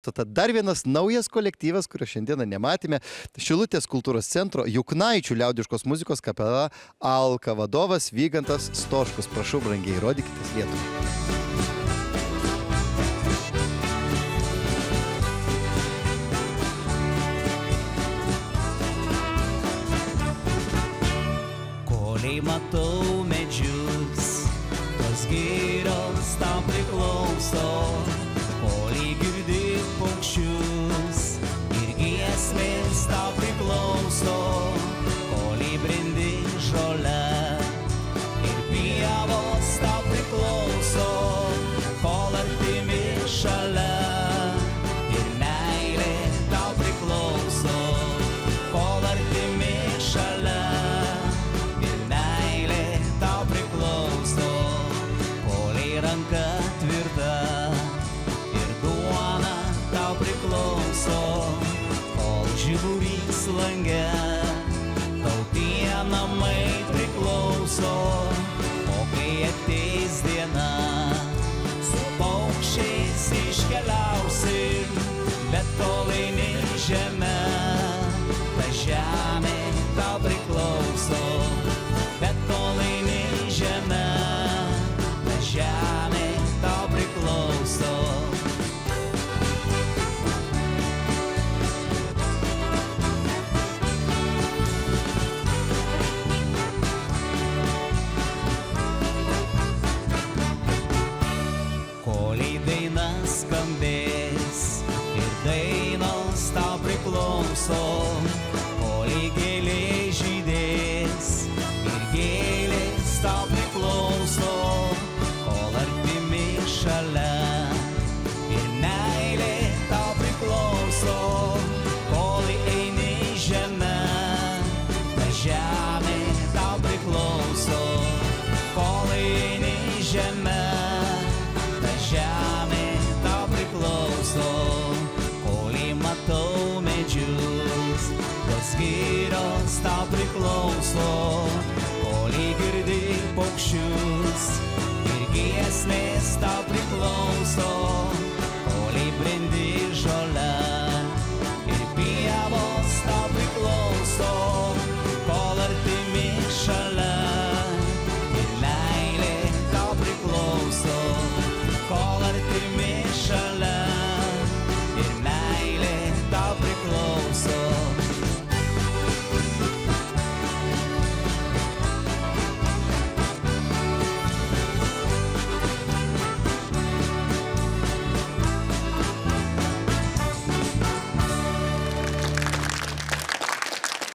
Tada dar vienas naujas kolektyvas, kurio šiandieną nematėme, Šilutės kultūros centro Juknaičių liaudiškos muzikos kapela Alka vadovas Vygantas Stoškus. Prašau, brangiai, rodykitės Lietuvai. Koliai matau medžius, tos girios tau priklauso. Koliai girdi paukščius ir giesmės tau priklauso. Koliai brendi žole ir pievos tau priklauso. Kol artimi šalia ir meilė tau priklauso. Kol artimi šalia ir meilė tau priklauso. Koliai ranka tvirta ir duona tau priklauso. Kol žiburys lange tau tie namai priklauso. O kai ateis diena, su paukščiais iškeliausim, bet kol eini žemę, ta žemė tau priklauso. Bet kol eini žemę, ta žemė tau priklauso. Koliai daina skambės ir dainos tau priklauso. Koliai gėlė žydės ir gėlės tau priklauso. Kol artimi šalia ir meilė tau priklauso. Kol eini žemę, ta žemė tau priklauso. Kol eini žemę, ta žemė tau priklauso. Koliai matau medžius, tos girios tau priklauso. Koliai girdi paukščius ir giesmės tau priklauso.